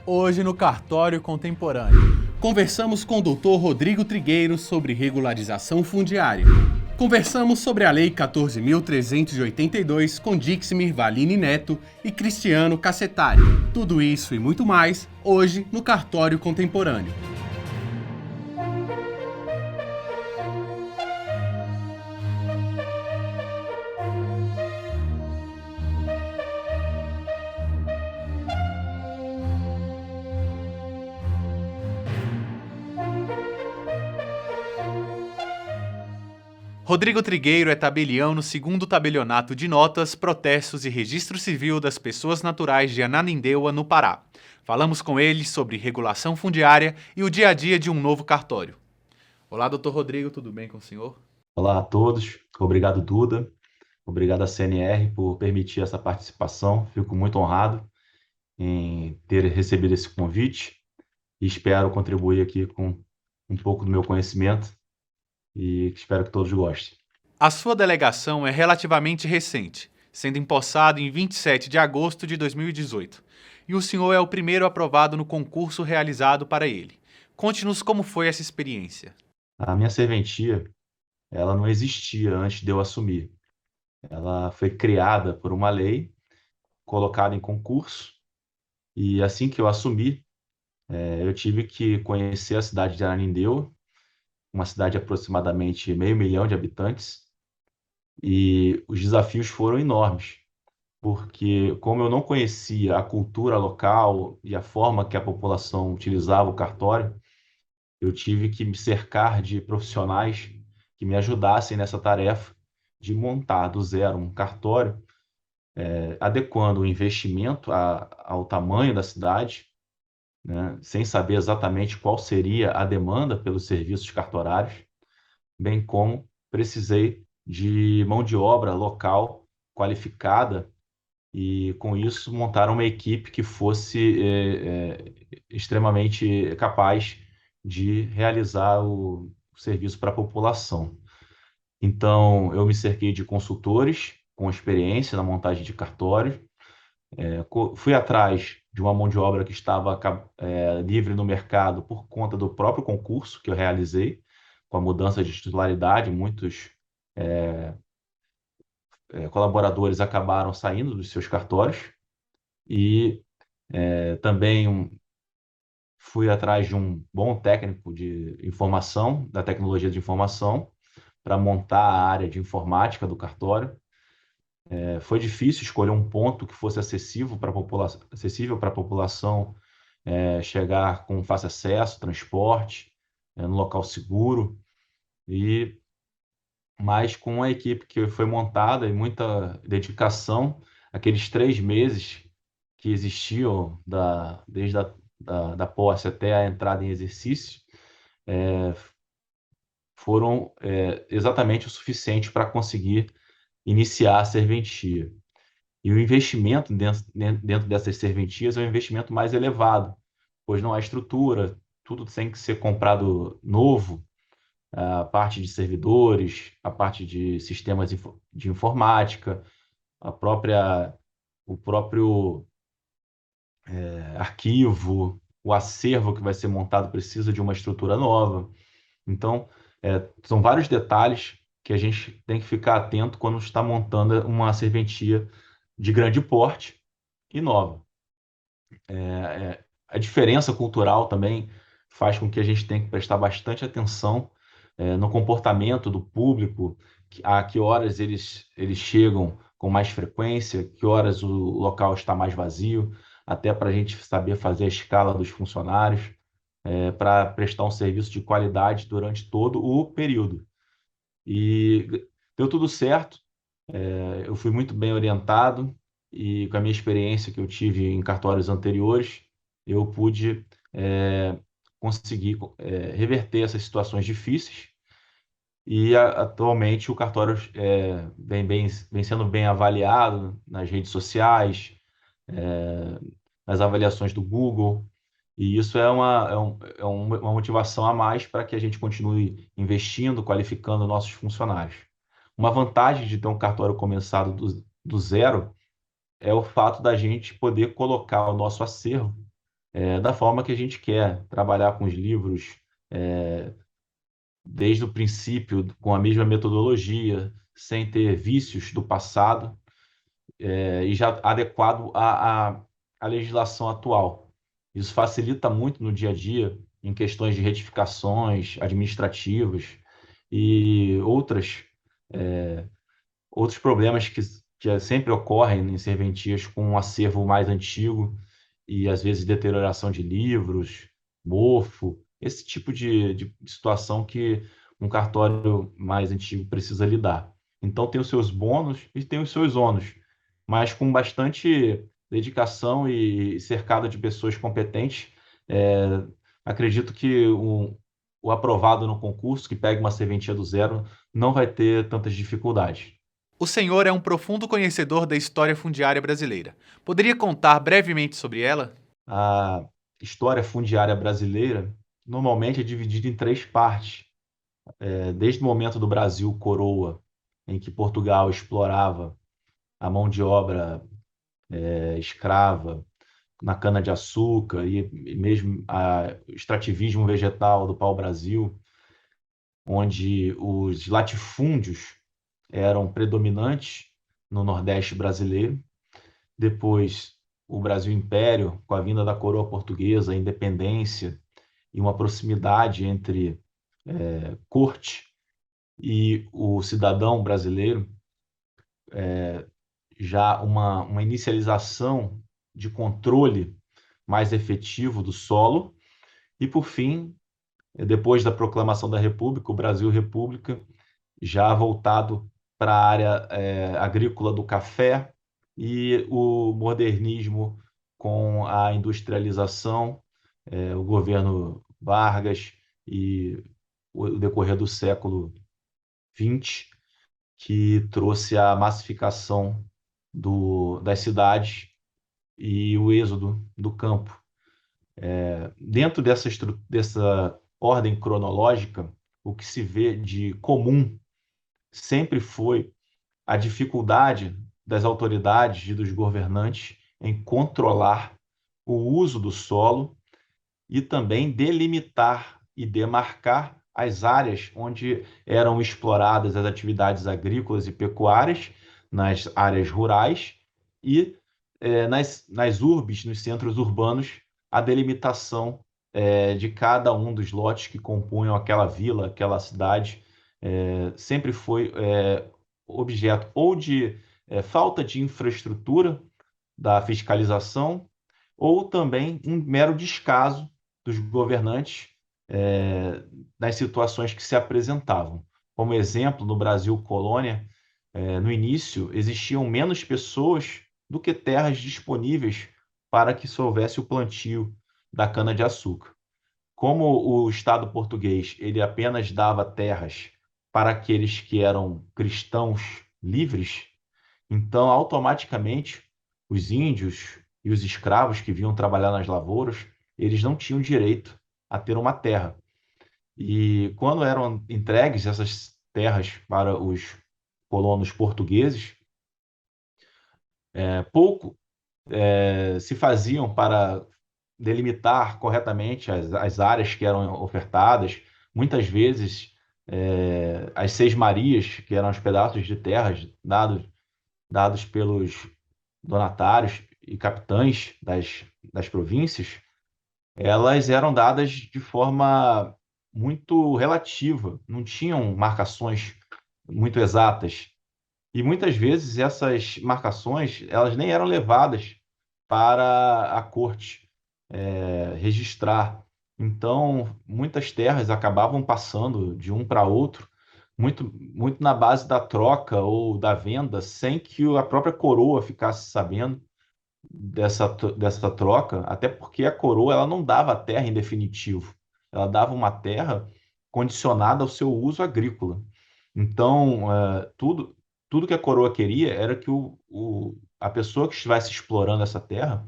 Hoje no Cartório Contemporâneo. Conversamos com o Dr. Rodrigo Trigueiro sobre regularização fundiária. Conversamos sobre a Lei 14.382 com Diximir Valini Neto e Cristiano Cassetari. Tudo isso e muito mais hoje no Cartório Contemporâneo. Rodrigo Trigueiro é tabelião no 2º Tabelionato de Notas, Protestos e Registro Civil das Pessoas Naturais de Ananindeua, no Pará. Falamos com ele sobre regulação fundiária e o dia a dia de um novo cartório. Olá, doutor Rodrigo, tudo bem com o senhor? Olá a todos, obrigado Duda, obrigado à CNR por permitir essa participação. Fico muito honrado em ter recebido esse convite e espero contribuir aqui com um pouco do meu conhecimento e espero que todos gostem. A sua delegação é relativamente recente, sendo empossado em 27 de agosto de 2018, e o senhor é o primeiro aprovado no concurso realizado para ele. Conte-nos como foi essa experiência. A minha serventia, ela não existia antes de eu assumir. Ela foi criada por uma lei, colocada em concurso, e assim que eu assumi, eu tive que conhecer a cidade de Ananindeua, uma cidade de aproximadamente 500.000 de habitantes, e os desafios foram enormes, porque como eu não conhecia a cultura local e a forma que a população utilizava o cartório, eu tive que me cercar de profissionais que me ajudassem nessa tarefa de montar do zero um cartório, adequando o investimento ao tamanho da cidade, né, sem saber exatamente qual seria a demanda pelos serviços cartorários, bem como precisei de mão de obra local qualificada e, com isso, montar uma equipe que fosse extremamente capaz de realizar o serviço para a população. Então, eu me cerquei de consultores com experiência na montagem de cartórios, fui atrás de uma mão de obra que estava livre no mercado por conta do próprio concurso que eu realizei, com a mudança de titularidade, muitos colaboradores acabaram saindo dos seus cartórios e também fui atrás de um bom técnico de informação, da tecnologia de informação, para montar a área de informática do cartório. Foi difícil escolher um ponto que fosse acessível para a população, chegar com fácil acesso, transporte, no local seguro, e mas com a equipe que foi montada e muita dedicação, aqueles 3 meses que existiam desde da posse até a entrada em exercício, foram exatamente o suficiente para conseguir iniciar a serventia. E o investimento dentro dessas serventias é um investimento mais elevado, pois não há estrutura, tudo tem que ser comprado novo, a parte de servidores, a parte de sistemas de informática, o próprio arquivo, o acervo que vai ser montado precisa de uma estrutura nova. Então, são vários detalhes que a gente tem que ficar atento quando está montando uma serventia de grande porte e nova. A diferença cultural também faz com que a gente tenha que prestar bastante atenção no comportamento do público, a que horas eles chegam com mais frequência, que horas o local está mais vazio, até para a gente saber fazer a escala dos funcionários, para prestar um serviço de qualidade durante todo o período. E deu tudo certo, eu fui muito bem orientado e, com a minha experiência que eu tive em cartórios anteriores, eu pude conseguir reverter essas situações difíceis e atualmente o cartório vem sendo bem avaliado nas redes sociais, nas avaliações do Google, e isso uma motivação a mais para que a gente continue investindo, qualificando nossos funcionários. Uma vantagem de ter um cartório começado do zero é o fato da gente poder colocar o nosso acervo da forma que a gente quer, trabalhar com os livros é, desde o princípio, com a mesma metodologia, sem ter vícios do passado, e já adequado à legislação atual. Isso facilita muito no dia a dia, em questões de retificações administrativas e outros problemas que sempre ocorrem em serventias com um acervo mais antigo e às vezes deterioração de livros, mofo, esse tipo de situação que um cartório mais antigo precisa lidar. Então tem os seus bônus e tem os seus ônus, mas com bastante dedicação e cercado de pessoas competentes, é, acredito que o aprovado no concurso, que pega uma serventia do zero, não vai ter tantas dificuldades. O senhor é um profundo conhecedor da história fundiária brasileira. Poderia contar brevemente sobre ela? A história fundiária brasileira normalmente é dividida em três partes. Desde o momento do Brasil coroa, em que Portugal explorava a mão de obra escrava na cana-de-açúcar e mesmo o extrativismo vegetal do pau-brasil, onde os latifúndios eram predominantes no Nordeste brasileiro. Depois, o Brasil Império, com a vinda da coroa portuguesa, a independência e uma proximidade entre corte e o cidadão brasileiro, já uma inicialização de controle mais efetivo do solo. E, por fim, depois da proclamação da República, o Brasil República, já voltado para a área agrícola do café e o modernismo com a industrialização, o governo Vargas e o decorrer do século XX, que trouxe a massificação das cidades e o êxodo do campo. Dentro dessa ordem cronológica, o que se vê de comum sempre foi a dificuldade das autoridades e dos governantes em controlar o uso do solo e também delimitar e demarcar as áreas onde eram exploradas as atividades agrícolas e pecuárias, nas áreas rurais e nas urbes, nos centros urbanos, a delimitação de cada um dos lotes que compunham aquela vila, aquela cidade, sempre foi objeto ou de falta de infraestrutura da fiscalização ou também um mero descaso dos governantes nas situações que se apresentavam. Como exemplo, no Brasil colônia, no início existiam menos pessoas do que terras disponíveis para que se houvesse o plantio da cana-de-açúcar. Como o Estado português ele apenas dava terras para aqueles que eram cristãos livres, então automaticamente os índios e os escravos que vinham trabalhar nas lavouras, eles não tinham direito a ter uma terra. E quando eram entregues essas terras para os colonos portugueses, pouco se faziam para delimitar corretamente as áreas que eram ofertadas. Muitas vezes, as seis marias, que eram os pedaços de terras dados pelos donatários e capitães das províncias, elas eram dadas de forma muito relativa, não tinham marcações muito exatas. E muitas vezes essas marcações elas nem eram levadas para a corte registrar. Então, muitas terras acabavam passando de um para outro, muito na base da troca ou da venda, sem que a própria coroa ficasse sabendo dessa troca, até porque a coroa ela não dava a terra em definitivo, ela dava uma terra condicionada ao seu uso agrícola. Então, tudo que a coroa queria era que a pessoa que estivesse explorando essa terra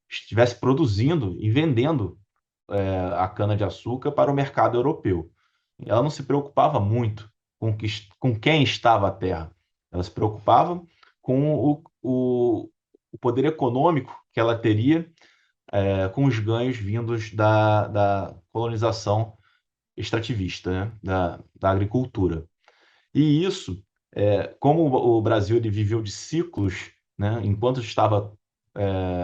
estivesse produzindo e vendendo a cana-de-açúcar para o mercado europeu. Ela não se preocupava muito com quem estava a terra, ela se preocupava com o poder econômico que ela teria com os ganhos vindos da colonização extrativista, né? Da agricultura. E isso, como o Brasil ele viveu de ciclos, né? Enquanto estava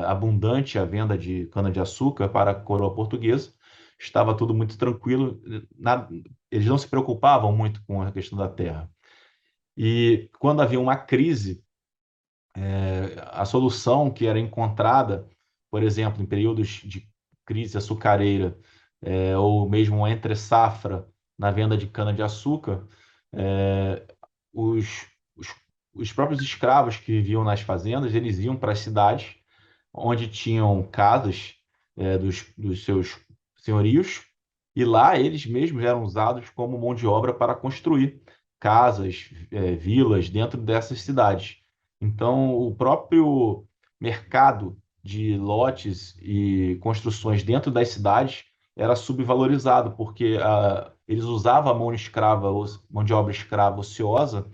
abundante a venda de cana-de-açúcar para a coroa portuguesa, estava tudo muito tranquilo, eles não se preocupavam muito com a questão da terra. E quando havia uma crise, a solução que era encontrada, por exemplo, em períodos de crise açucareira, ou mesmo entre safra na venda de cana-de-açúcar, é, os, os, os próprios escravos que viviam nas fazendas, eles iam para as cidades, onde tinham casas, dos seus senhorios, e lá eles mesmos eram usados como mão de obra para construir casas, vilas dentro dessas cidades. Então, o próprio mercado de lotes e construções dentro das cidades era subvalorizado, porque eles usavam a mão escrava, mão de obra escrava ociosa,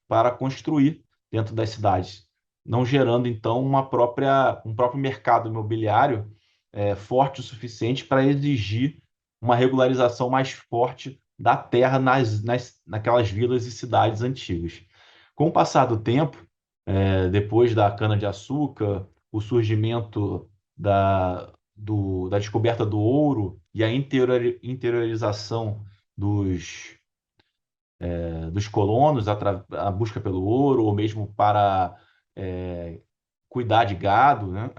para construir dentro das cidades, não gerando então um próprio mercado imobiliário forte o suficiente para exigir uma regularização mais forte da terra naquelas vilas e cidades antigas. Com o passar do tempo, depois da cana-de-açúcar, o surgimento da descoberta do ouro e a interiorização dos, dos colonos, a busca pelo ouro, ou mesmo para cuidar de gado, né?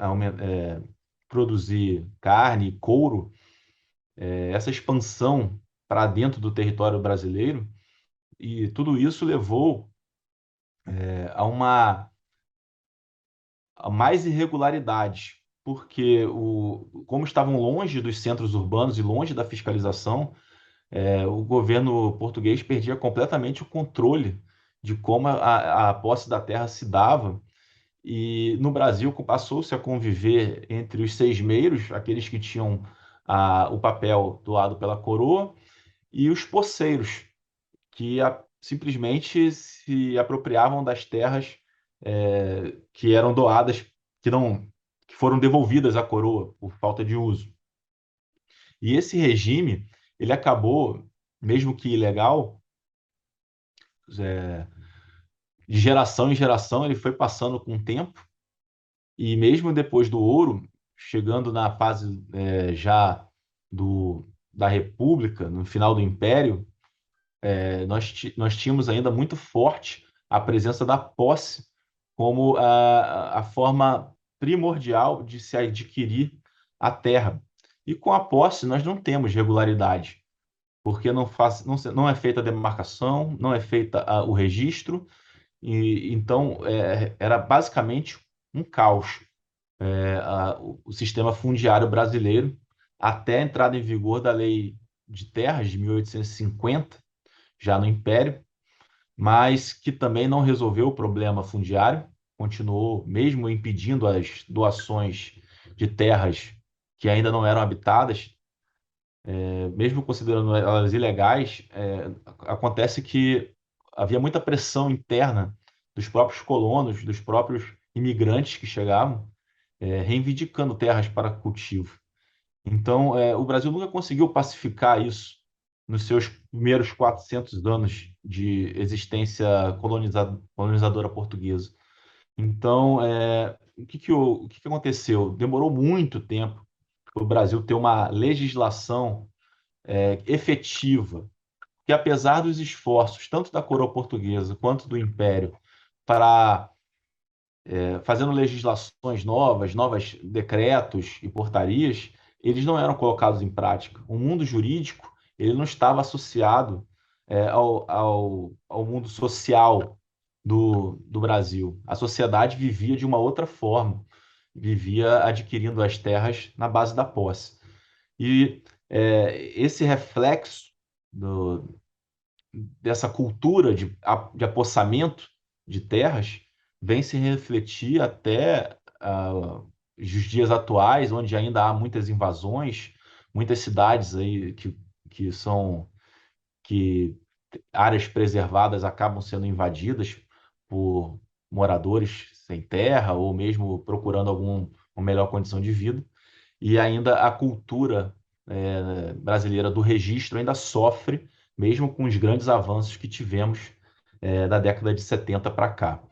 Produzir carne e couro, essa expansão para dentro do território brasileiro, e tudo isso levou a mais irregularidades, porque como estavam longe dos centros urbanos e longe da fiscalização, o governo português perdia completamente o controle de como a posse da terra se dava. E no Brasil passou-se a conviver entre os seismeiros, aqueles que tinham o papel doado pela coroa, e os poceiros, que simplesmente se apropriavam das terras que eram doadas, que não, que foram devolvidas à coroa por falta de uso. E esse regime, ele acabou, mesmo que ilegal, é, de geração em geração, ele foi passando com o tempo, e mesmo depois do ouro, chegando na fase já da República, no final do Império, nós tínhamos ainda muito forte a presença da posse como a forma primordial de se adquirir a terra. E com a posse, nós não temos regularidade, porque não é feita a demarcação, não é feita o registro, e então era basicamente um caos o sistema fundiário brasileiro até a entrada em vigor da Lei de Terras de 1850, já no Império, mas que também não resolveu o problema fundiário, continuou mesmo impedindo as doações de terras que ainda não eram habitadas, mesmo considerando elas ilegais. Acontece que havia muita pressão interna dos próprios colonos, dos próprios imigrantes que chegavam, reivindicando terras para cultivo. Então, o Brasil nunca conseguiu pacificar isso nos seus primeiros 400 anos de existência colonizadora portuguesa. Então, o que aconteceu? Demorou muito tempo para o Brasil ter uma legislação efetiva, que apesar dos esforços tanto da coroa portuguesa quanto do Império para fazendo legislações novos decretos e portarias, eles não eram colocados em prática. O mundo jurídico ele não estava associado ao mundo social do Brasil. A sociedade vivia de uma outra forma, vivia adquirindo as terras na base da posse. E esse reflexo dessa cultura de apossamento de terras vem se refletir até os dias atuais, onde ainda há muitas invasões, muitas cidades aí que são que áreas preservadas acabam sendo invadidas por moradores sem terra ou mesmo procurando uma melhor condição de vida. e ainda a cultura brasileira do registro ainda sofre, mesmo com os grandes avanços que tivemos da década de 70 para cá.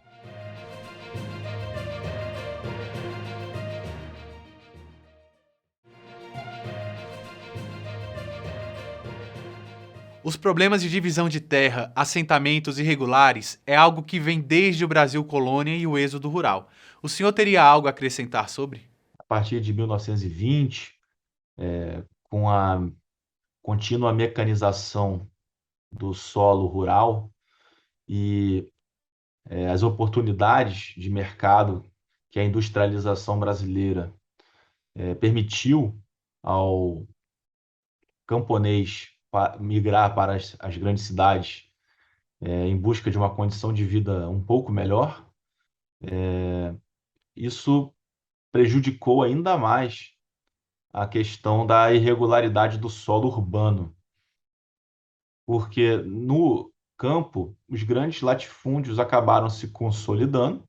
Os problemas de divisão de terra, assentamentos irregulares é algo que vem desde o Brasil colônia e o êxodo rural. O senhor teria algo a acrescentar sobre? A partir de 1920, com a contínua mecanização do solo rural e as oportunidades de mercado que a industrialização brasileira permitiu ao camponês migrar para as grandes cidades em busca de uma condição de vida um pouco melhor, isso prejudicou ainda mais a questão da irregularidade do solo urbano, porque no campo os grandes latifúndios acabaram se consolidando,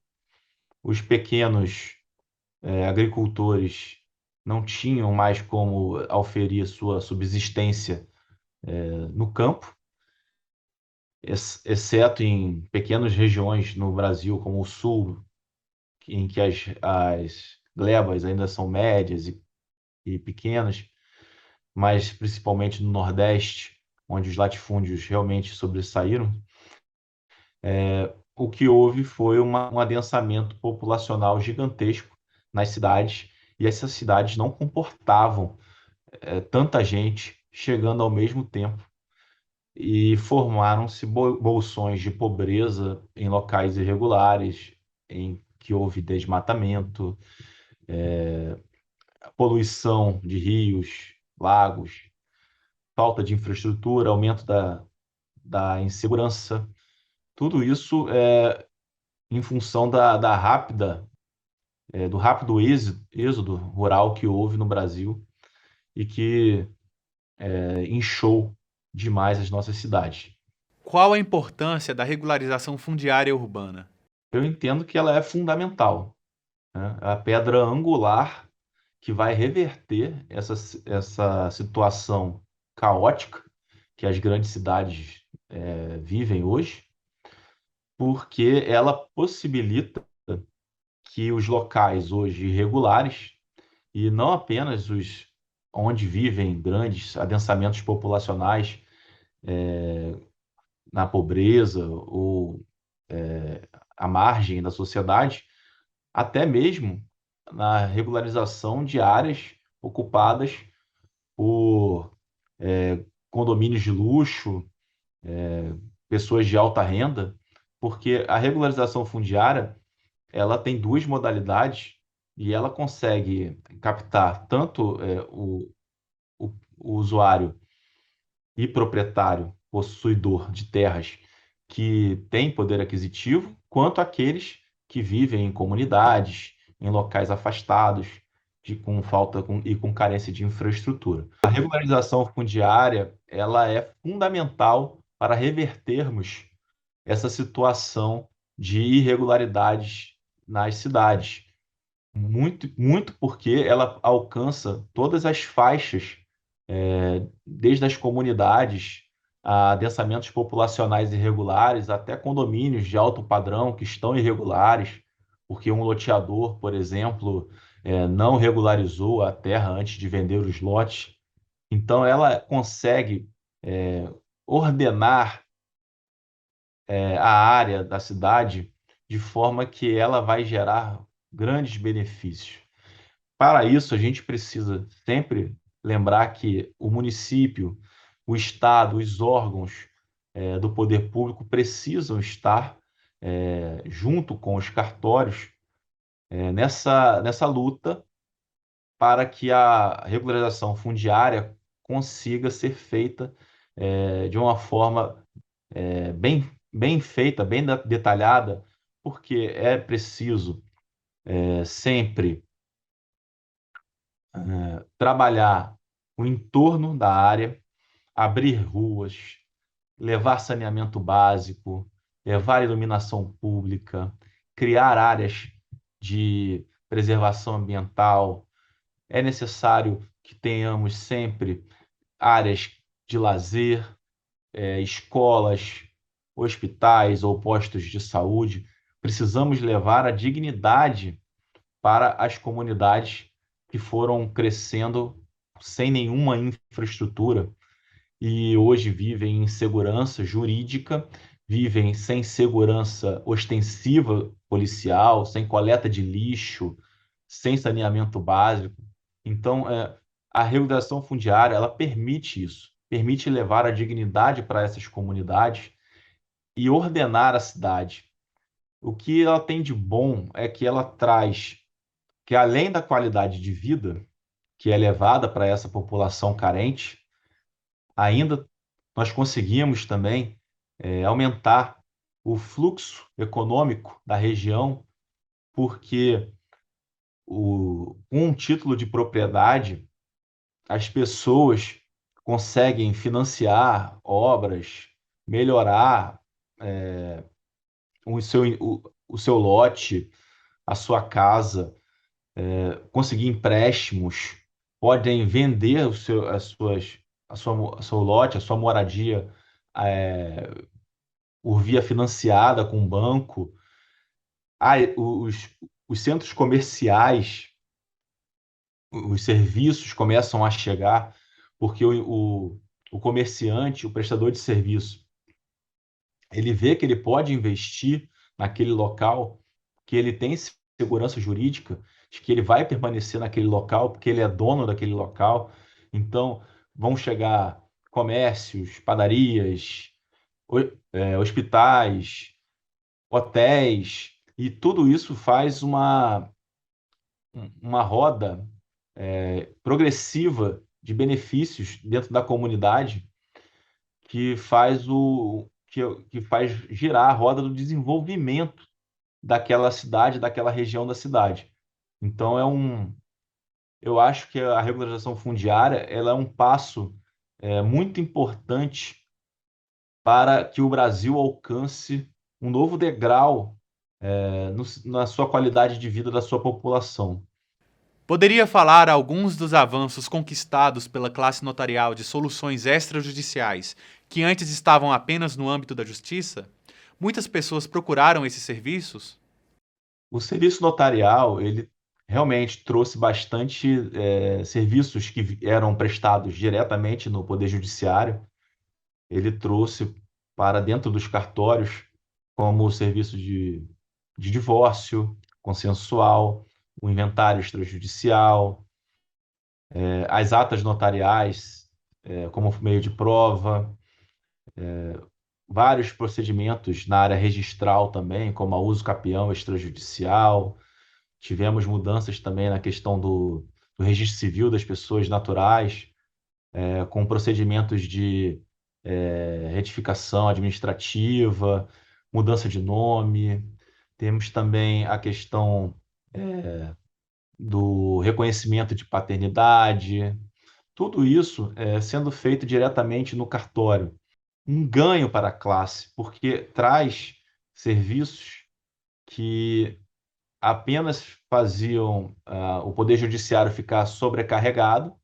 os pequenos agricultores não tinham mais como auferir sua subsistência no campo, exceto em pequenas regiões no Brasil, como o Sul, em que as glebas ainda são médias e pequenas, mas principalmente no Nordeste, onde os latifúndios realmente sobressaíram, o que houve foi um adensamento populacional gigantesco nas cidades, e essas cidades não comportavam tanta gente chegando ao mesmo tempo, e formaram-se bolsões de pobreza em locais irregulares, em que houve desmatamento, poluição de rios, lagos, falta de infraestrutura, aumento da insegurança. Tudo isso em função do rápido êxodo rural que houve no Brasil e que inchou demais as nossas cidades. Qual a importância da regularização fundiária urbana? Eu entendo que ela é fundamental, né? É a pedra angular que vai reverter essa situação caótica que as grandes cidades vivem hoje, porque ela possibilita que os locais hoje irregulares, e não apenas os onde vivem grandes adensamentos populacionais na pobreza ou à margem da sociedade, até mesmo na regularização de áreas ocupadas por condomínios de luxo, pessoas de alta renda, porque a regularização fundiária ela tem duas modalidades e ela consegue captar tanto o usuário e proprietário, possuidor de terras que tem poder aquisitivo, quanto aqueles que vivem em comunidades, em locais afastados, e com carência de infraestrutura. A regularização fundiária ela é fundamental para revertermos essa situação de irregularidades nas cidades. Muito, muito porque ela alcança todas as faixas, desde as comunidades a densamentos populacionais irregulares, até condomínios de alto padrão que estão irregulares, porque um loteador, por exemplo, não regularizou a terra antes de vender os lotes. Então, ela consegue ordenar a área da cidade de forma que ela vai gerar grandes benefícios. Para isso, a gente precisa sempre lembrar que o município, o Estado, os órgãos do poder público precisam estar junto com os cartórios nessa luta para que a regularização fundiária consiga ser feita de uma forma bem feita, bem detalhada, porque é preciso sempre trabalhar o entorno da área, abrir ruas, levar saneamento básico, levar iluminação pública, criar áreas de preservação ambiental, É necessário que tenhamos sempre áreas de lazer, escolas, hospitais ou postos de saúde. Precisamos levar a dignidade para as comunidades que foram crescendo sem nenhuma infraestrutura e hoje vivem em insegurança jurídica, vivem sem segurança ostensiva policial, sem coleta de lixo, sem saneamento básico. Então, a regularização fundiária, ela permite isso, permite levar a dignidade para essas comunidades e ordenar a cidade. O que ela tem de bom é que ela traz que, além da qualidade de vida que é levada para essa população carente, ainda nós conseguimos também aumentar o fluxo econômico da região, porque com um título de propriedade, as pessoas conseguem financiar obras, melhorar o seu lote, a sua casa, conseguir empréstimos, podem vender o seu lote, a sua moradia, é, por via financiada com o banco. Ah, os centros comerciais, os serviços começam a chegar, porque o comerciante, o prestador de serviço, ele vê que ele pode investir naquele local, que ele tem segurança jurídica, de que ele vai permanecer naquele local, porque ele é dono daquele local. Então, vão chegar comércios, padarias, hospitais, hotéis, e tudo isso faz uma roda progressiva de benefícios dentro da comunidade que faz girar a roda do desenvolvimento daquela cidade, daquela região da cidade. Então eu acho que a regularização fundiária ela é um passo muito importante para que o Brasil alcance um novo degrau na sua qualidade de vida da sua população. Poderia falar alguns dos avanços conquistados pela classe notarial de soluções extrajudiciais que antes estavam apenas no âmbito da justiça? Muitas pessoas procuraram esses serviços? O serviço notarial, ele realmente trouxe bastante serviços que eram prestados diretamente no Poder Judiciário. Ele trouxe para dentro dos cartórios, como o serviço de divórcio consensual, o inventário extrajudicial, as atas notariais, como meio de prova, vários procedimentos na área registral também, como a uso capião extrajudicial. Tivemos mudanças também na questão do registro civil das pessoas naturais, com procedimentos de retificação administrativa, mudança de nome. Temos também a questão do reconhecimento de paternidade. Tudo isso sendo feito diretamente no cartório. Um ganho para a classe, porque traz serviços que apenas faziam o Poder Judiciário ficar sobrecarregado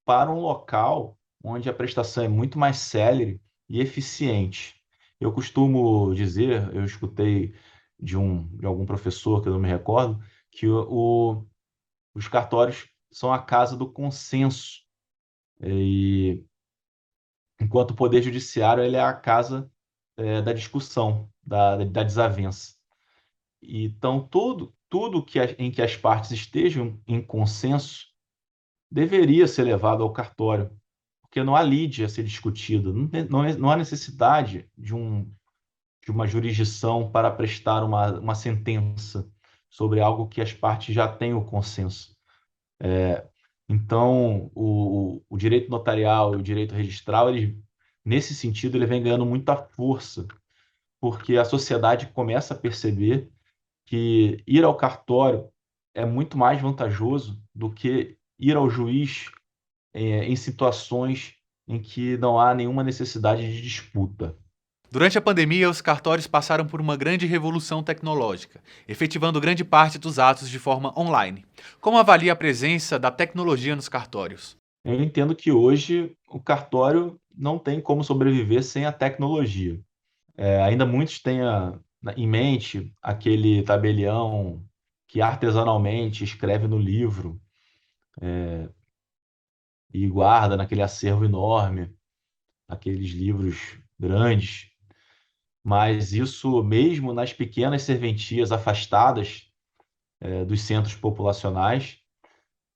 para um local onde a prestação é muito mais célere e eficiente. Eu costumo dizer, eu escutei de algum professor, que eu não me recordo, que os cartórios são a casa do consenso, e enquanto o Poder Judiciário ele é a casa da discussão, da desavença. Então, tudo em que as partes estejam em consenso deveria ser levado ao cartório, porque não há lide a ser discutido, não há necessidade de uma jurisdição para prestar uma sentença sobre algo que as partes já têm o consenso. Então, o direito notarial e o direito registral, nesse sentido, ele vem ganhando muita força, porque a sociedade começa a perceber que ir ao cartório é muito mais vantajoso do que ir ao juiz em situações em que não há nenhuma necessidade de disputa. Durante a pandemia, os cartórios passaram por uma grande revolução tecnológica, efetivando grande parte dos atos de forma online. Como avalia a presença da tecnologia nos cartórios? Eu entendo que hoje o cartório não tem como sobreviver sem a tecnologia. Ainda muitos têm em mente aquele tabelião que artesanalmente escreve no livro e guarda naquele acervo enorme, aqueles livros grandes. Mas isso, mesmo nas pequenas serventias afastadas, dos centros populacionais,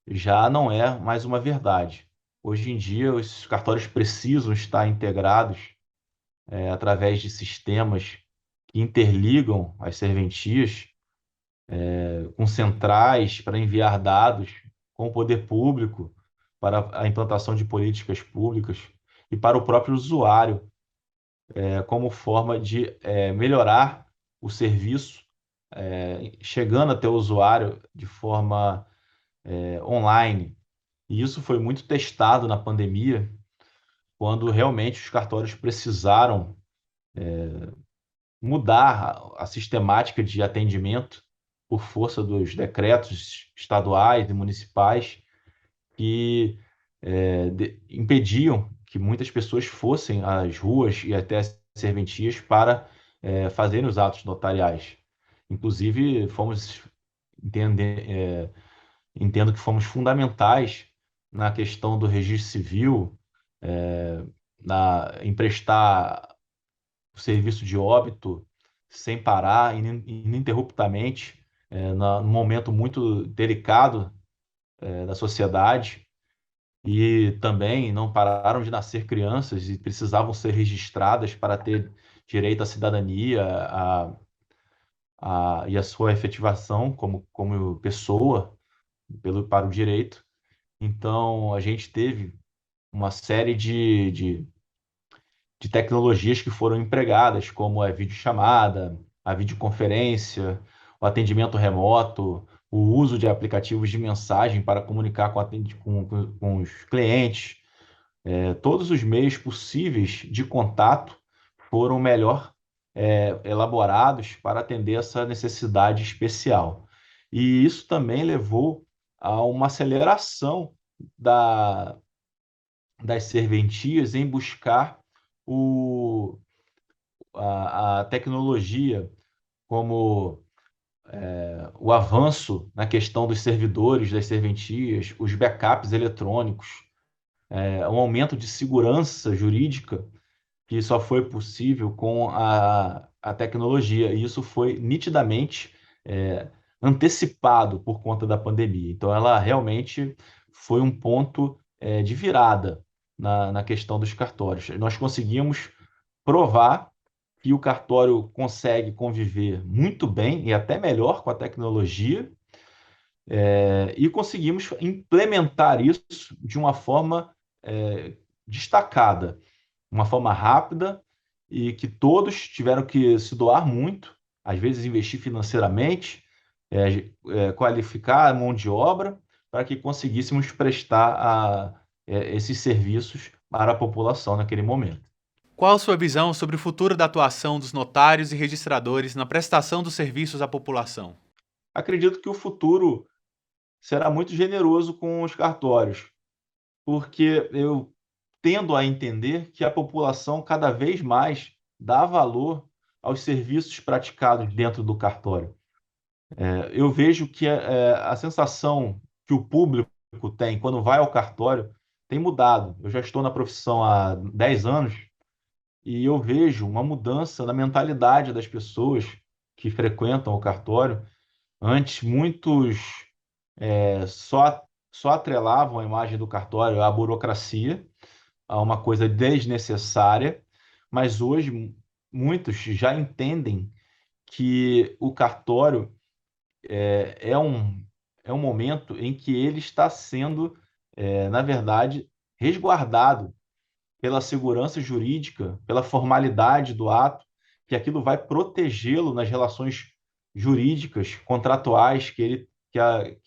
já não é mais uma verdade. Hoje em dia, os cartórios precisam estar integrados, através de sistemas que interligam as serventias, com centrais para enviar dados, com o poder público, para a implantação de políticas públicas e para o próprio usuário, como forma de melhorar o serviço, chegando até o usuário de forma online. E isso foi muito testado na pandemia, quando realmente os cartórios precisaram mudar a sistemática de atendimento por força dos decretos estaduais e municipais que impediam que muitas pessoas fossem às ruas e até às serventias para fazerem os atos notariais. Inclusive, entendo que fomos fundamentais na questão do registro civil, em prestar o serviço de óbito sem parar, ininterruptamente, num momento muito delicado da sociedade, e também não pararam de nascer crianças e precisavam ser registradas para ter direito à cidadania e a sua efetivação como pessoa para o direito. Então, a gente teve uma série de tecnologias que foram empregadas, como a videochamada, a videoconferência, o atendimento remoto, o uso de aplicativos de mensagem para comunicar com os clientes. Todos os meios possíveis de contato foram melhor elaborados para atender essa necessidade especial. E isso também levou a uma aceleração da, das serventias em buscar o, a tecnologia, como o avanço na questão dos servidores das serventias, os backups eletrônicos, um aumento de segurança jurídica que só foi possível com a tecnologia. E isso foi nitidamente antecipado por conta da pandemia. Então, ela realmente foi um ponto de virada na questão dos cartórios. Nós conseguimos provar que o cartório consegue conviver muito bem e até melhor com a tecnologia, e conseguimos implementar isso de uma forma destacada, uma forma rápida, e que todos tiveram que se doar muito, às vezes investir financeiramente, qualificar a mão de obra, para que conseguíssemos prestar esses serviços para a população naquele momento. Qual a sua visão sobre o futuro da atuação dos notários e registradores na prestação dos serviços à população? Acredito que o futuro será muito generoso com os cartórios, porque eu tendo a entender que a população cada vez mais dá valor aos serviços praticados dentro do cartório. Eu vejo que a sensação que o público tem quando vai ao cartório tem mudado. Eu já estou na profissão há 10 anos e eu vejo uma mudança na mentalidade das pessoas que frequentam o cartório. Antes, muitos só atrelavam a imagem do cartório à burocracia, a uma coisa desnecessária, mas hoje muitos já entendem que o cartório é um momento em que ele está sendo, na verdade, resguardado pela segurança jurídica, pela formalidade do ato, que aquilo vai protegê-lo nas relações jurídicas, contratuais que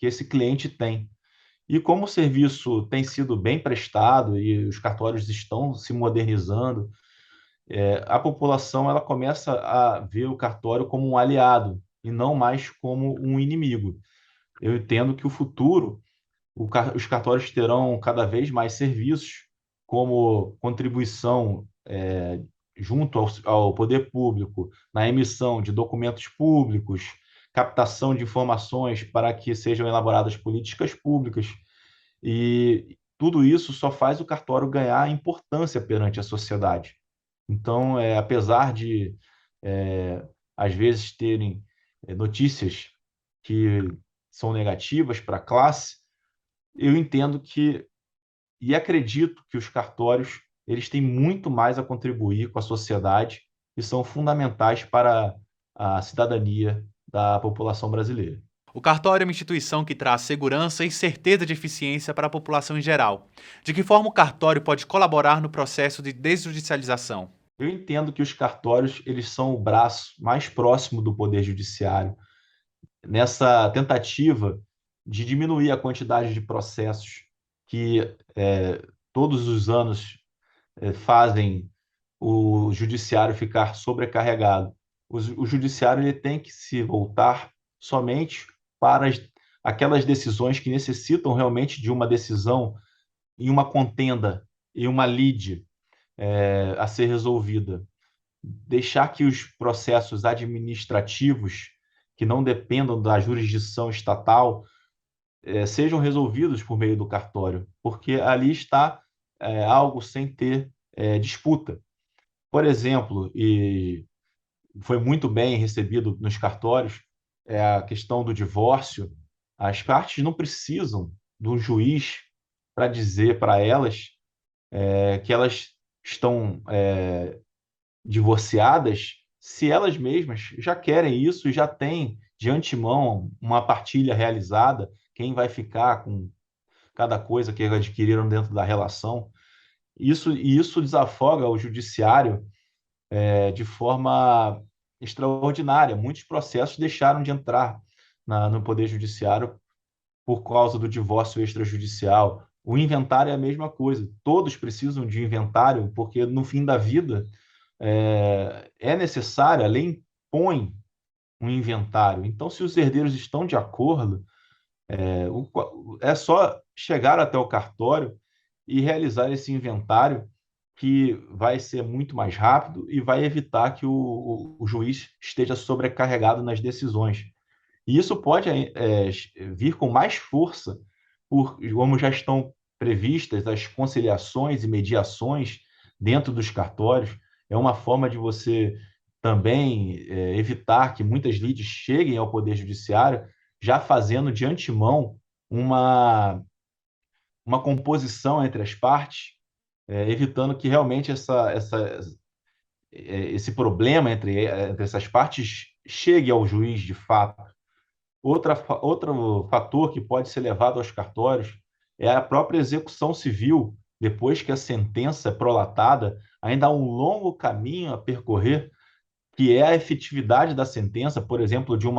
esse cliente tem. E como o serviço tem sido bem prestado e os cartórios estão se modernizando, a população ela começa a ver o cartório como um aliado e não mais como um inimigo. Eu entendo que o futuro, os cartórios terão cada vez mais serviços, como contribuição junto ao poder público, na emissão de documentos públicos, captação de informações para que sejam elaboradas políticas públicas. E tudo isso só faz o cartório ganhar importância perante a sociedade. Então, apesar de, às vezes, terem notícias que são negativas para a classe, eu entendo que e acredito que os cartórios eles têm muito mais a contribuir com a sociedade e são fundamentais para a cidadania da população brasileira. O cartório é uma instituição que traz segurança e certeza de eficiência para a população em geral. De que forma o cartório pode colaborar no processo de desjudicialização? Eu entendo que os cartórios eles são o braço mais próximo do poder judiciário nessa tentativa de diminuir a quantidade de processos que todos os anos fazem o judiciário ficar sobrecarregado. O judiciário ele tem que se voltar somente para aquelas decisões que necessitam realmente de uma decisão em uma contenda, em uma lide a ser resolvida. Deixar que os processos administrativos que não dependam da jurisdição estatal sejam resolvidos por meio do cartório, porque ali está algo sem ter disputa. Por exemplo, e foi muito bem recebido nos cartórios, a questão do divórcio. As partes não precisam de um juiz para dizer para elas que elas estão divorciadas, se elas mesmas já querem isso e já têm de antemão uma partilha realizada, quem vai ficar com cada coisa que adquiriram dentro da relação. Isso desafoga o judiciário de forma extraordinária. Muitos processos deixaram de entrar no Poder Judiciário por causa do divórcio extrajudicial. O inventário é a mesma coisa. Todos precisam de inventário, porque no fim da vida necessário, a lei impõe um inventário. Então, se os herdeiros estão de acordo, é só chegar até o cartório e realizar esse inventário que vai ser muito mais rápido e vai evitar que o juiz esteja sobrecarregado nas decisões. E isso pode vir com mais força, como já estão previstas as conciliações e mediações dentro dos cartórios. É uma forma de você também evitar que muitas lides cheguem ao Poder Judiciário já fazendo de antemão uma composição entre as partes, evitando que realmente esse problema entre essas partes chegue ao juiz de fato. Outro fator que pode ser levado aos cartórios é a própria execução civil. Depois que a sentença é prolatada, ainda há um longo caminho a percorrer, que é a efetividade da sentença, por exemplo, de um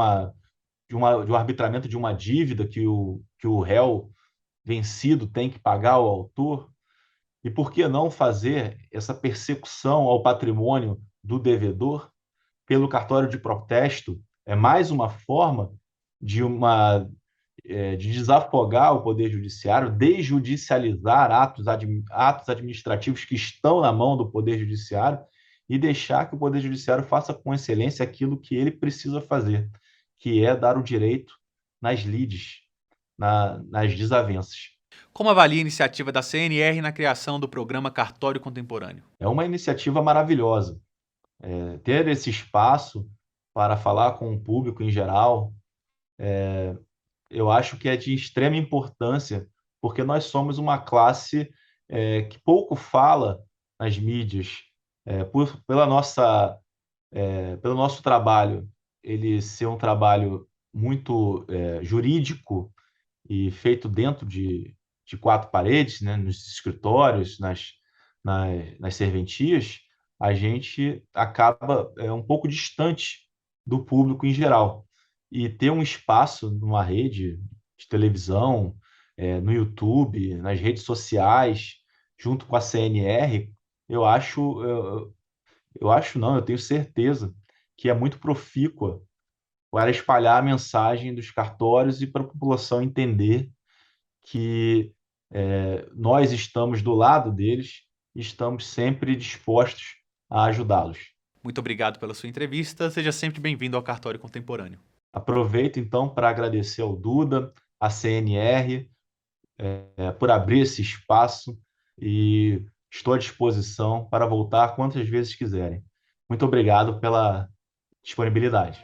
arbitramento de uma dívida que o réu vencido tem que pagar ao autor. E por que não fazer essa persecução ao patrimônio do devedor pelo cartório de protesto? É mais uma forma de de desafogar o Poder Judiciário, desjudicializar atos administrativos que estão na mão do Poder Judiciário e deixar que o Poder Judiciário faça com excelência aquilo que ele precisa fazer, que é dar o direito nas lides, nas desavenças. Como avalia a iniciativa da CNR na criação do programa Cartório Contemporâneo? É uma iniciativa maravilhosa. Ter esse espaço para falar com o público em geral, eu acho que é de extrema importância, porque nós somos uma classe que pouco fala nas mídias, pelo nosso trabalho, ele ser um trabalho muito jurídico e feito dentro de quatro paredes, né, nos escritórios, nas serventias, a gente acaba um pouco distante do público em geral. E ter um espaço numa rede de televisão, no YouTube, nas redes sociais, junto com a CNR, eu acho Eu acho não, eu tenho certeza que é muito profícua para espalhar a mensagem dos cartórios e para a população entender que nós estamos do lado deles e estamos sempre dispostos a ajudá-los. Muito obrigado pela sua entrevista. Seja sempre bem-vindo ao Cartório Contemporâneo. Aproveito então para agradecer ao Duda, à CNR, por abrir esse espaço e estou à disposição para voltar quantas vezes quiserem. Muito obrigado pela disponibilidade.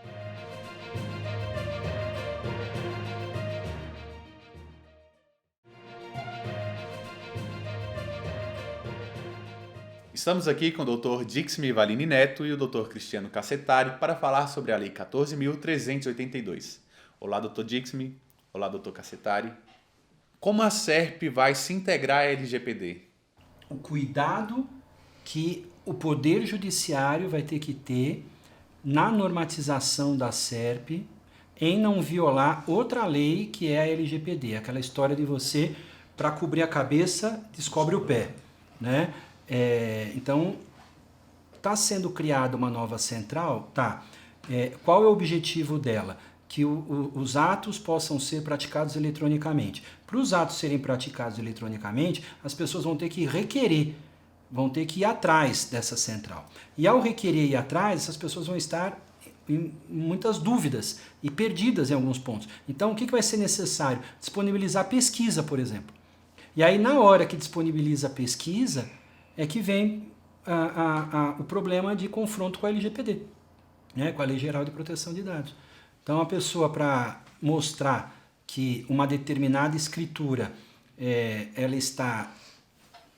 Estamos aqui com o Dr. Dixmi Valini Neto e o Dr. Cristiano Cassetari para falar sobre a Lei 14.382. Olá, Dr. Dixmi. Olá, Dr. Cassetari. Como a SERP vai se integrar à LGPD? O cuidado que o Poder Judiciário vai ter que ter na normatização da SERP em não violar outra lei que é a LGPD, aquela história de você, para cobrir a cabeça, descobre o pé, né? Então, está sendo criada uma nova central, tá? Qual é o objetivo dela? Que os atos possam ser praticados eletronicamente. Para os atos serem praticados eletronicamente, as pessoas vão ter que requerer, vão ter que ir atrás dessa central. E ao requerer ir atrás, essas pessoas vão estar em muitas dúvidas e perdidas em alguns pontos. Então, o que vai ser necessário? Disponibilizar pesquisa, por exemplo. E aí, na hora que disponibiliza a pesquisa, é que vem o problema de confronto com a LGPD, né, com a Lei Geral de Proteção de Dados. Então, a pessoa, para mostrar que uma determinada escritura ela está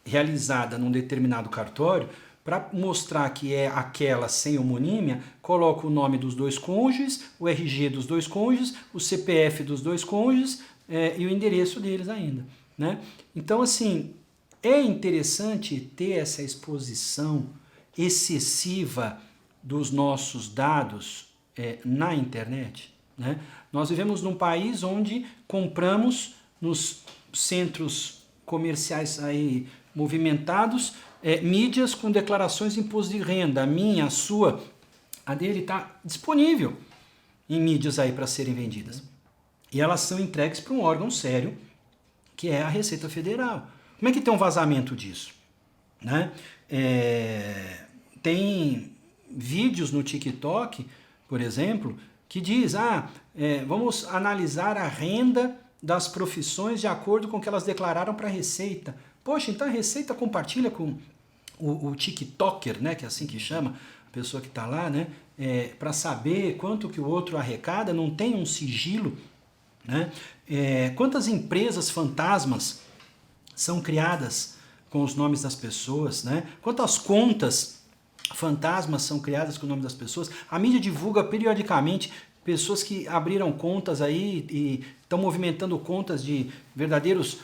realizada num determinado cartório, para mostrar que é aquela sem homonímia, coloca o nome dos dois cônjuges, o RG dos dois cônjuges, o CPF dos dois cônjuges e o endereço deles ainda, né? Então, assim, é interessante ter essa exposição excessiva dos nossos dados na internet, né? Nós vivemos num país onde compramos nos centros comerciais aí movimentados mídias com declarações de imposto de renda, a minha, a sua, a dele está disponível em mídias aí para serem vendidas. E elas são entregues para um órgão sério, que é a Receita Federal. Como é que tem um vazamento disso? Né? Tem vídeos no TikTok, por exemplo, que diz, vamos analisar a renda das profissões de acordo com o que elas declararam para a Receita. Poxa, então a Receita compartilha com o TikToker, né, que é assim que chama, a pessoa que está lá, né, para saber quanto que o outro arrecada, não tem um sigilo, né? Quantas empresas fantasmas são criadas com os nomes das pessoas, né? Quantas contas fantasmas são criadas com o nome das pessoas? A mídia divulga periodicamente pessoas que abriram contas aí e estão movimentando contas de verdadeiros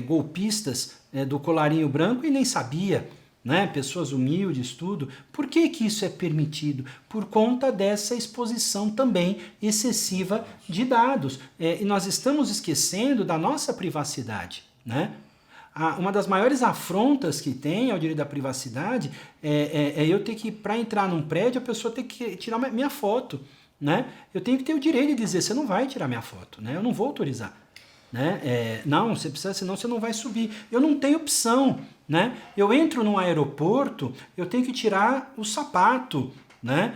golpistas do colarinho branco e nem sabia, né? Pessoas humildes, tudo. Por que que isso é permitido? Por conta dessa exposição também excessiva de dados. E nós estamos esquecendo da nossa privacidade, né? Uma das maiores afrontas que tem ao direito da privacidade é eu ter que, para entrar num prédio, a pessoa ter que tirar minha foto, né? Eu tenho que ter o direito de dizer, você não vai tirar minha foto, né? Eu não vou autorizar, né? Não, você precisa, senão você não vai subir. Eu não tenho opção, né? Eu entro num aeroporto, eu tenho que tirar o sapato, né?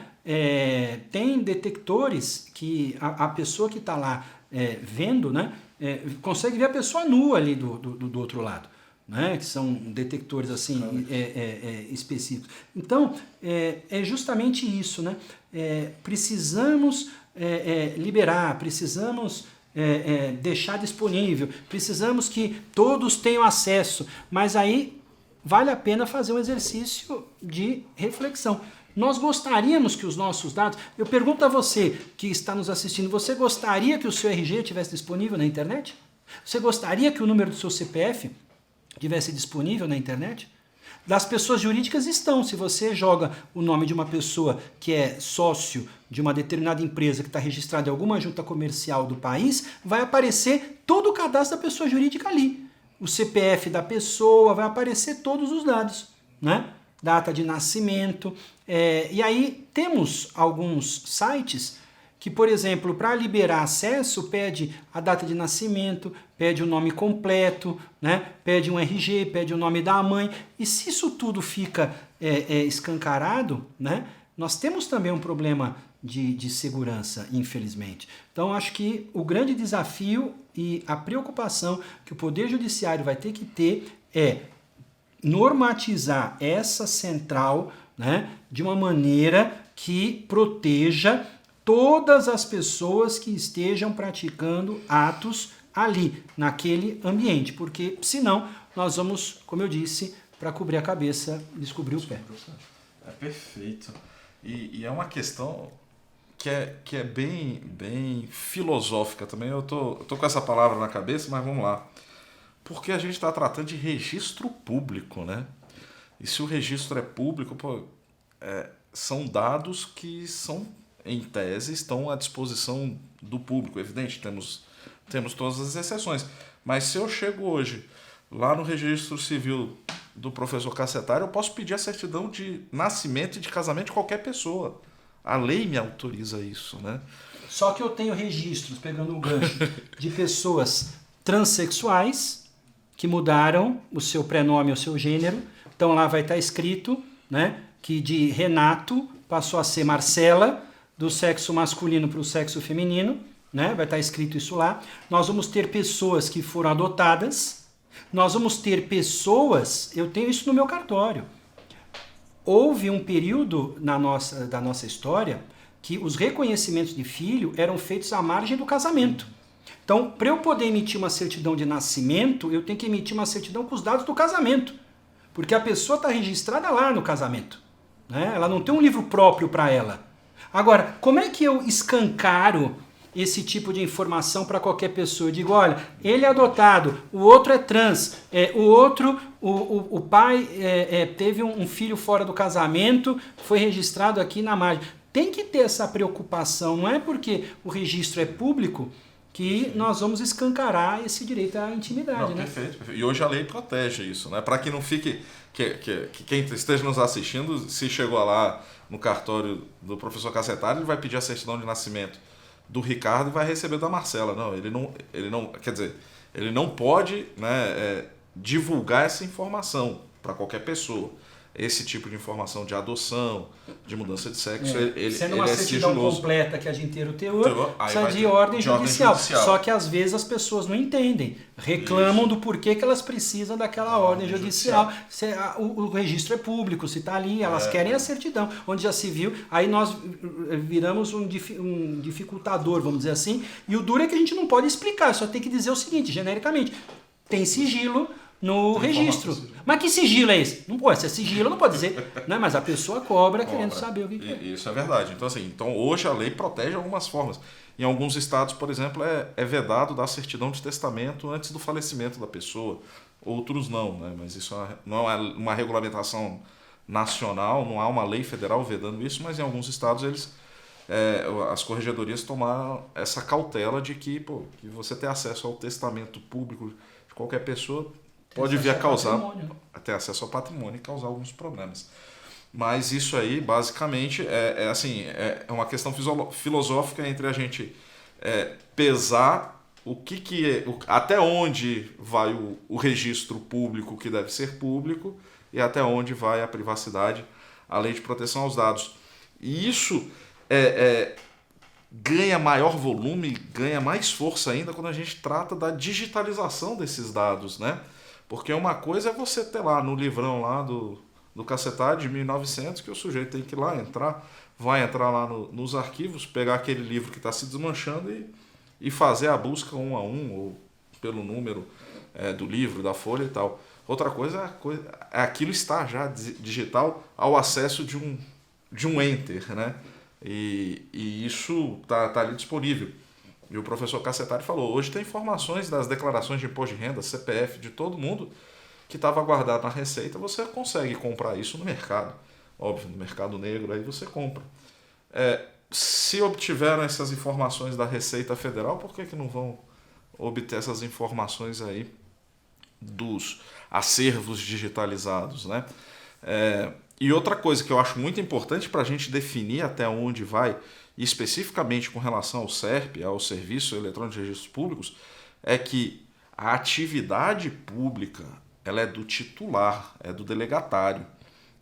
Tem detectores que a pessoa que está lá vendo, né? Consegue ver a pessoa nua ali do outro lado, né? Que são detectores assim específicos. Então, é justamente isso, né? Precisamos liberar, precisamos deixar disponível, precisamos que todos tenham acesso, mas aí vale a pena fazer um exercício de reflexão. Nós gostaríamos que os nossos dados... Eu pergunto a você que está nos assistindo, você gostaria que o seu RG estivesse disponível na internet? Você gostaria que o número do seu CPF estivesse disponível na internet? Das pessoas jurídicas estão. Se você joga o nome de uma pessoa que é sócio de uma determinada empresa que está registrada em alguma junta comercial do país, vai aparecer todo o cadastro da pessoa jurídica ali. O CPF da pessoa, vai aparecer todos os dados, né? data de nascimento. E aí temos alguns sites que, por exemplo, para liberar acesso, pede a data de nascimento, pede o nome completo, né? Pede um RG, pede o nome da mãe. E se isso tudo fica escancarado, né? Nós temos também um problema de segurança, infelizmente. Então, acho que o grande desafio e a preocupação que o Poder Judiciário vai ter que ter é normatizar essa central, né, de uma maneira que proteja todas as pessoas que estejam praticando atos ali, naquele ambiente, porque senão nós vamos, como eu disse, para cobrir a cabeça, descobrir o pé. É perfeito. E é uma questão que é bem filosófica também. Eu tô com essa palavra na cabeça, mas vamos lá. Porque a gente está tratando de registro público, né? E se o registro é público, são dados que são, em tese, estão à disposição do público. Evidente, temos todas as exceções. Mas se eu chego hoje lá no registro civil do professor Cassetari, eu posso pedir a certidão de nascimento e de casamento de qualquer pessoa. A lei me autoriza isso, né? Só que eu tenho registros, pegando o gancho, de pessoas transexuais que mudaram o seu prenome ou seu gênero. Então lá vai estar escrito, né, que de Renato passou a ser Marcela, do sexo masculino para o sexo feminino, né? Vai estar escrito isso lá. Nós vamos ter pessoas que foram adotadas. Nós vamos ter pessoas, eu tenho isso no meu cartório. Houve um período da nossa história que os reconhecimentos de filho eram feitos à margem do casamento. Então, para eu poder emitir uma certidão de nascimento, eu tenho que emitir uma certidão com os dados do casamento. Porque a pessoa está registrada lá no casamento, né? Ela não tem um livro próprio para ela. Agora, como é que eu escancaro esse tipo de informação para qualquer pessoa? Eu digo, olha, ele é adotado, o outro é trans, o pai teve um filho fora do casamento, foi registrado aqui na margem. Tem que ter essa preocupação, não é porque o registro é público que nós vamos escancarar esse direito à intimidade. Não, né? Perfeito. E hoje a lei protege isso, né? Para que não fique... Que quem esteja nos assistindo, se chegou lá no cartório do professor Cassetari, ele vai pedir a certidão de nascimento do Ricardo e vai receber da Marcela. Não, ele não pode, né, divulgar essa informação para qualquer pessoa. Esse tipo de informação de adoção, de mudança de sexo, sendo uma certidão sigiloso. completa que adinha o teor, precisa de ordem judicial. Só que às vezes as pessoas não entendem, reclamam do porquê que elas precisam daquela ordem judicial. O registro é público, se está ali, elas querem a certidão, onde já se viu, aí nós viramos um dificultador, vamos dizer assim, e o duro é que a gente não pode explicar, só tem que dizer o seguinte, genericamente, tem sigilo no registro. Mas que sigilo é esse? Não pode, se é sigilo não pode dizer, né? Mas a pessoa cobra querendo saber o que é. Isso é verdade. Então hoje a lei protege algumas formas. Em alguns estados, por exemplo, é vedado dar certidão de testamento antes do falecimento da pessoa. Outros não, né? Mas isso não é uma regulamentação nacional, não há uma lei federal vedando isso, mas em alguns estados as corregedorias tomaram essa cautela de que você ter acesso ao testamento público de qualquer pessoa pode vir a causar até acesso ao patrimônio e causar alguns problemas. Mas isso aí, basicamente, é uma questão filosófica entre a gente pesar até onde vai o registro público que deve ser público e até onde vai a privacidade, a lei de proteção aos dados. E isso ganha maior volume, ganha mais força ainda quando a gente trata da digitalização desses dados, né? Porque uma coisa é você ter lá no livrão lá do Cassetari de 1900, que o sujeito tem que ir lá vai entrar lá nos arquivos, pegar aquele livro que está se desmanchando e fazer a busca um a um, ou pelo número do livro, da folha e tal. Outra coisa é aquilo estar já digital ao acesso de um enter, né? E isso tá ali disponível. E o professor Cassetari falou, hoje tem informações das declarações de imposto de renda, CPF, de todo mundo que estava guardado na Receita, você consegue comprar isso no mercado. Óbvio, no mercado negro aí você compra. Se obtiveram essas informações da Receita Federal, por que não vão obter essas informações aí dos acervos digitalizados, né? E outra coisa que eu acho muito importante para a gente definir até onde vai, e especificamente com relação ao SERP, ao Serviço Eletrônico de Registros Públicos, é que a atividade pública ela é do titular, é do delegatário,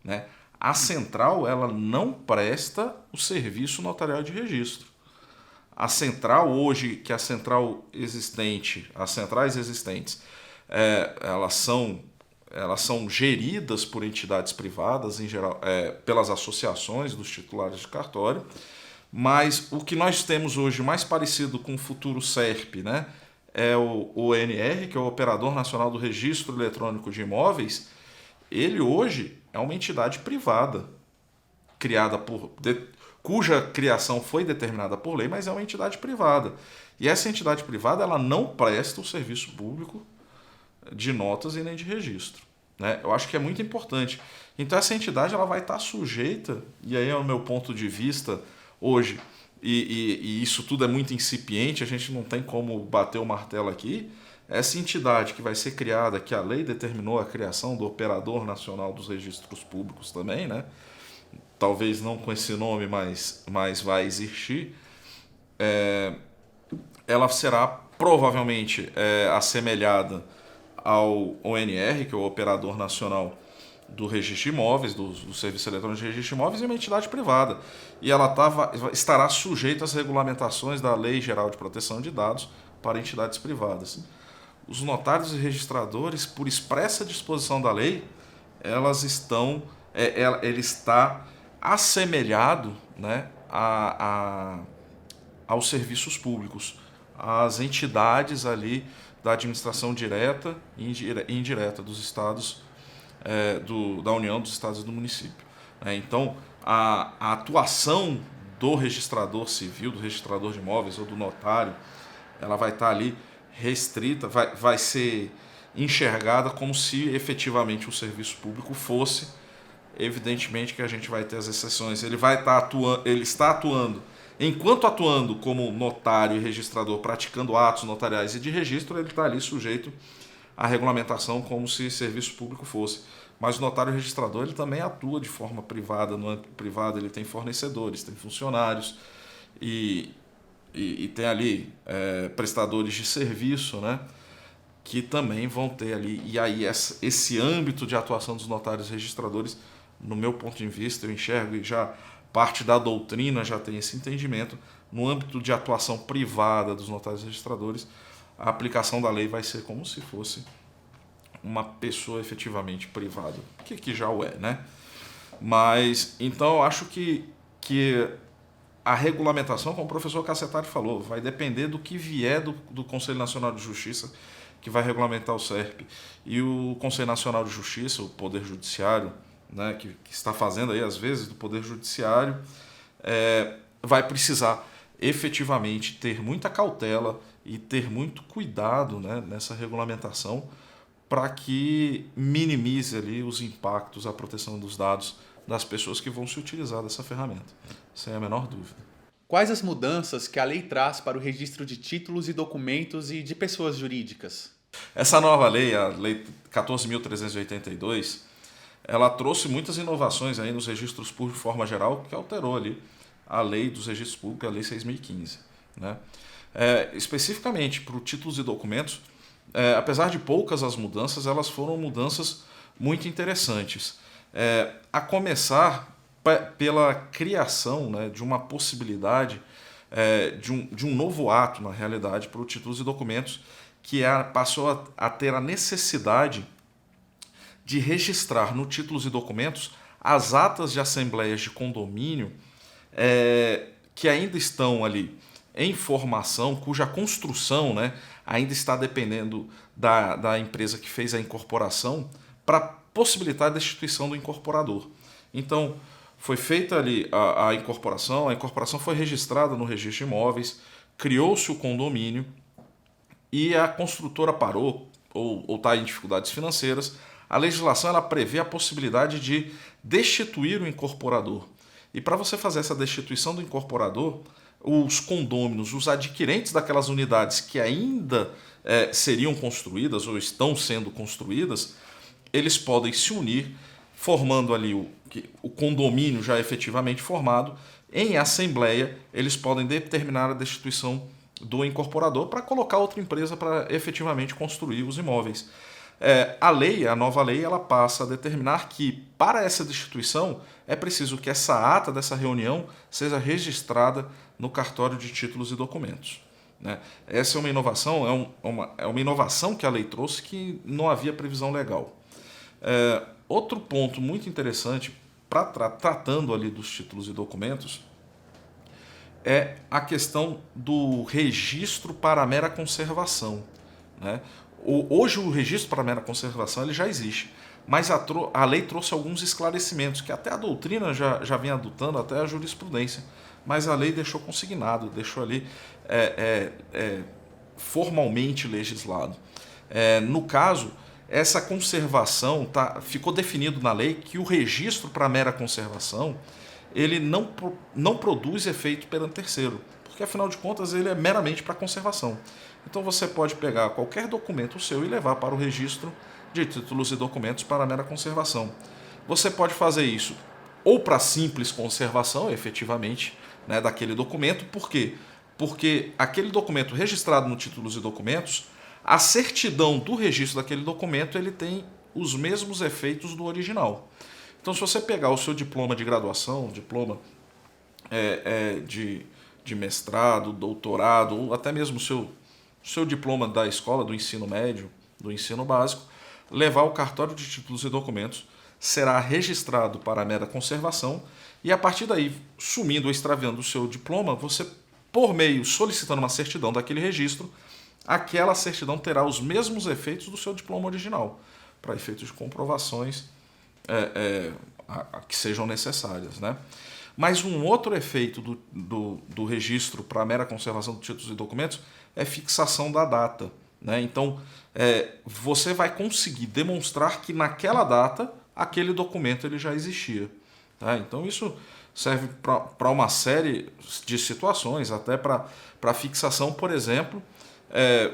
né? A central ela não presta o serviço notarial de registro. A central hoje, que a central existente, as centrais existentes, elas são geridas por entidades privadas, em geral, pelas associações dos titulares de cartório, mas o que nós temos hoje mais parecido com o futuro SERP, né, é o ONR, que é o Operador Nacional do Registro Eletrônico de Imóveis. Ele hoje é uma entidade privada, cuja criação foi determinada por lei, mas é uma entidade privada. E essa entidade privada ela não presta o serviço público de notas e nem de registro, né? Eu acho que é muito importante. Então essa entidade ela vai estar sujeita, e aí é o meu ponto de vista hoje, e isso tudo é muito incipiente, a gente não tem como bater o martelo aqui. Essa entidade que vai ser criada, que a lei determinou a criação do Operador Nacional dos Registros Públicos também, né? Talvez não com esse nome, mas vai existir, ela será provavelmente assemelhada ao ONR, que é o Operador Nacional do Registro de Imóveis, do Serviço Eletrônico de Registro de Imóveis, e uma entidade privada. E ela estará sujeita às regulamentações da Lei Geral de Proteção de Dados para entidades privadas. Os notários e registradores, por expressa disposição da lei, ele está assemelhado, né, aos serviços públicos, às entidades ali da administração direta e indireta dos estados, da União, dos estados e do município. Então, a atuação do registrador civil, do registrador de imóveis ou do notário, ela vai estar ali restrita, vai ser enxergada como se efetivamente o serviço público fosse. Evidentemente que a gente vai ter as exceções. Ele está atuando, enquanto atuando como notário e registrador, praticando atos notariais e de registro, ele está ali sujeito à regulamentação como se serviço público fosse. Mas o notário registrador ele também atua de forma privada, no âmbito privado ele tem fornecedores, tem funcionários e tem ali prestadores de serviço, né, que também vão ter ali. E aí esse âmbito de atuação dos notários registradores, no meu ponto de vista, eu enxergo, e já parte da doutrina já tem esse entendimento, no âmbito de atuação privada dos notários registradores, a aplicação da lei vai ser como se fosse uma pessoa efetivamente privada, que já o é, né? Mas, então, eu acho que a regulamentação, como o professor Cassetari falou, vai depender do que vier do Conselho Nacional de Justiça, que vai regulamentar o SERP. E o Conselho Nacional de Justiça, o Poder Judiciário, né, que está fazendo aí, às vezes, do Poder Judiciário, vai precisar efetivamente ter muita cautela e ter muito cuidado, né, nessa regulamentação, para que minimize ali os impactos à proteção dos dados das pessoas que vão se utilizar dessa ferramenta, sem a menor dúvida. Quais as mudanças que a lei traz para o registro de títulos e documentos e de pessoas jurídicas? Essa nova lei, a Lei 14.382, ela trouxe muitas inovações aí nos registros públicos de forma geral, que alterou ali a Lei dos Registros Públicos, a Lei 6.015, né? Especificamente para os títulos e documentos, apesar de poucas as mudanças, elas foram mudanças muito interessantes. A começar pela criação, né, de uma possibilidade de um novo ato, na realidade, para os títulos e documentos, que passou a ter a necessidade de registrar no títulos e documentos as atas de assembleias de condomínio que ainda estão ali em formação, cuja construção, né, ainda está dependendo da empresa que fez a incorporação, para possibilitar a destituição do incorporador. Então, foi feita ali a incorporação foi registrada no registro de imóveis, criou-se o condomínio e a construtora parou ou está em dificuldades financeiras. A legislação ela prevê a possibilidade de destituir o incorporador. E para você fazer essa destituição do incorporador, os condôminos, os adquirentes daquelas unidades que ainda seriam construídas ou estão sendo construídas, eles podem se unir, formando ali o condomínio já efetivamente formado, em assembleia eles podem determinar a destituição do incorporador para colocar outra empresa para efetivamente construir os imóveis. A nova lei, ela passa a determinar que, para essa destituição, é preciso que essa ata dessa reunião seja registrada no cartório de títulos e documentos. Né? Essa é uma inovação, é uma inovação que a lei trouxe que não havia previsão legal. Outro ponto muito interessante, tratando ali dos títulos e documentos, é a questão do registro para mera conservação. Né? Hoje o registro para mera conservação ele já existe, mas a lei trouxe alguns esclarecimentos que até a doutrina já vem adotando, até a jurisprudência, mas a lei deixou consignado, deixou ali formalmente legislado. No caso, essa conservação ficou definido na lei que o registro para mera conservação ele não produz efeito perante terceiro, porque afinal de contas ele é meramente para conservação. Então você pode pegar qualquer documento seu e levar para o registro de títulos e documentos para mera conservação. Você pode fazer isso ou para simples conservação, efetivamente, né, daquele documento. Por quê? Porque aquele documento registrado no títulos e documentos, a certidão do registro daquele documento ele tem os mesmos efeitos do original. Então, se você pegar o seu diploma de graduação, diploma de mestrado, doutorado, ou até mesmo o seu diploma da escola, do ensino médio, do ensino básico, levar ao cartório de títulos e documentos, será registrado para a mera conservação e, a partir daí, sumindo ou extraviando o seu diploma, você, por meio, solicitando uma certidão daquele registro, aquela certidão terá os mesmos efeitos do seu diploma original, para efeitos de comprovações que sejam necessárias, né? Mas um outro efeito do registro para mera conservação de títulos e documentos é fixação da data, né? Então, você vai conseguir demonstrar que naquela data aquele documento ele já existia. Tá? Então, isso serve para uma série de situações, até para fixação, por exemplo,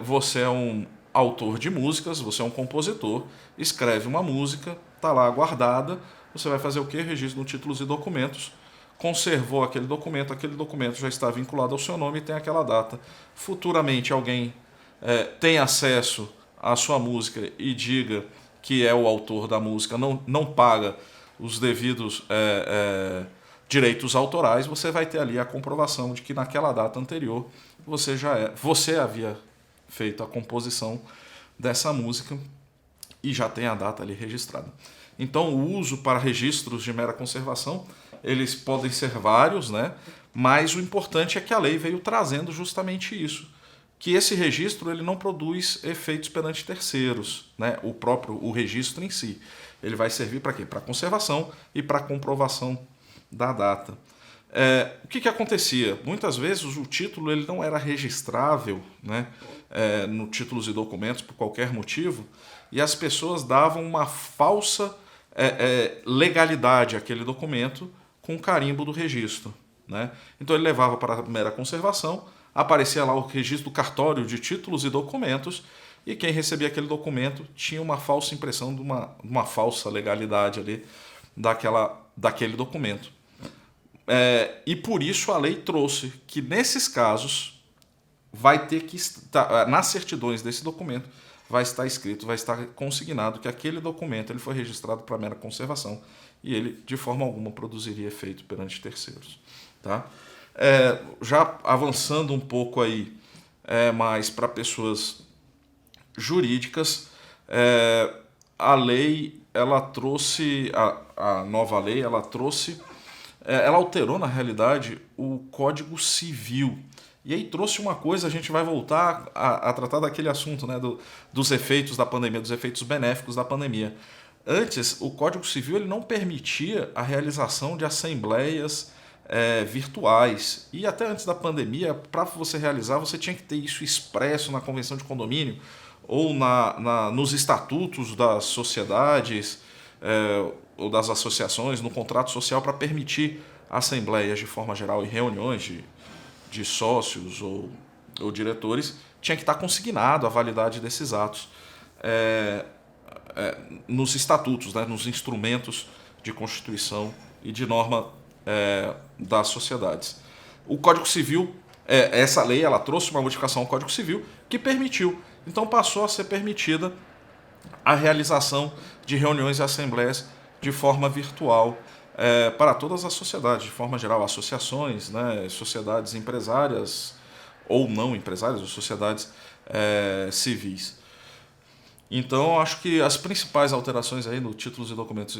você é um autor de músicas, você é um compositor, escreve uma música, está lá guardada, você vai fazer o quê? Registro no títulos e documentos, conservou aquele documento já está vinculado ao seu nome e tem aquela data. Futuramente alguém tem acesso à sua música e diga que é o autor da música, não paga os devidos direitos autorais, você vai ter ali a comprovação de que naquela data anterior você havia feito a composição dessa música e já tem a data ali registrada. Então, o uso para registros de mera conservação, eles podem ser vários, né? Mas o importante é que a lei veio trazendo justamente isso, que esse registro ele não produz efeitos perante terceiros, né? O registro em si. Ele vai servir para quê? Para conservação e para comprovação da data. O que acontecia? Muitas vezes o título ele não era registrável, né? No títulos e documentos por qualquer motivo, e as pessoas davam uma falsa legalidade àquele documento com o carimbo do registro, né? Então ele levava para a mera conservação, aparecia lá o registro do cartório de títulos e documentos, e quem recebia aquele documento tinha uma falsa impressão de uma falsa legalidade ali daquele documento. E por isso a lei trouxe que nesses casos vai ter que estar, nas certidões desse documento, vai estar escrito, vai estar consignado que aquele documento ele foi registrado para mera conservação e ele de forma alguma produziria efeito perante terceiros. Tá? Já avançando um pouco aí mais para pessoas jurídicas, a lei ela trouxe a nova lei ela trouxe ela alterou na realidade o Código Civil. E aí trouxe uma coisa, a gente vai voltar a tratar daquele assunto, né, dos efeitos da pandemia, dos efeitos benéficos da pandemia. Antes, o Código Civil ele não permitia a realização de assembleias virtuais. E até antes da pandemia, para você realizar, você tinha que ter isso expresso na convenção de condomínio ou nos estatutos das sociedades ou das associações, no contrato social, para permitir assembleias de forma geral e reuniões de sócios ou diretores, tinha que estar consignado a validade desses atos. nos estatutos, né, nos instrumentos de constituição e de norma das sociedades. O Código Civil, essa lei, ela trouxe uma modificação ao Código Civil que permitiu, então passou a ser permitida a realização de reuniões e assembleias de forma virtual para todas as sociedades, de forma geral, associações, né, sociedades empresárias ou não empresárias, ou sociedades civis. Então, acho que as principais alterações aí no títulos e documentos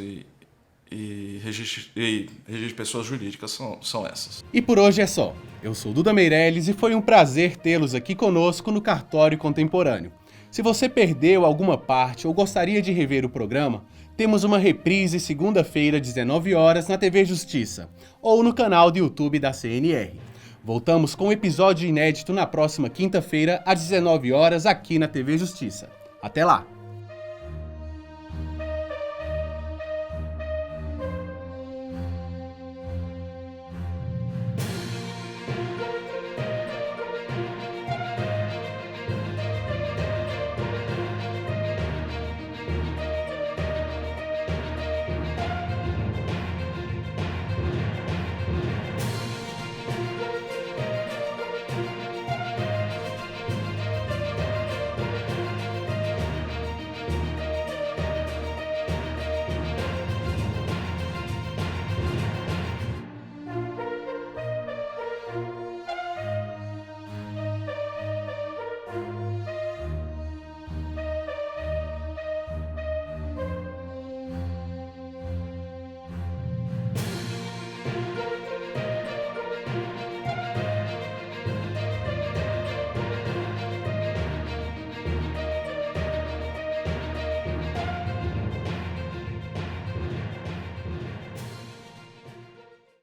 e registro de pessoas jurídicas são essas. E por hoje é só. Eu sou Duda Meirelles e foi um prazer tê-los aqui conosco no Cartório Contemporâneo. Se você perdeu alguma parte ou gostaria de rever o programa, temos uma reprise segunda-feira, 19 horas, na TV Justiça, ou no canal do YouTube da CNR. Voltamos com um episódio inédito na próxima quinta-feira, às 19 horas, aqui na TV Justiça. Até lá!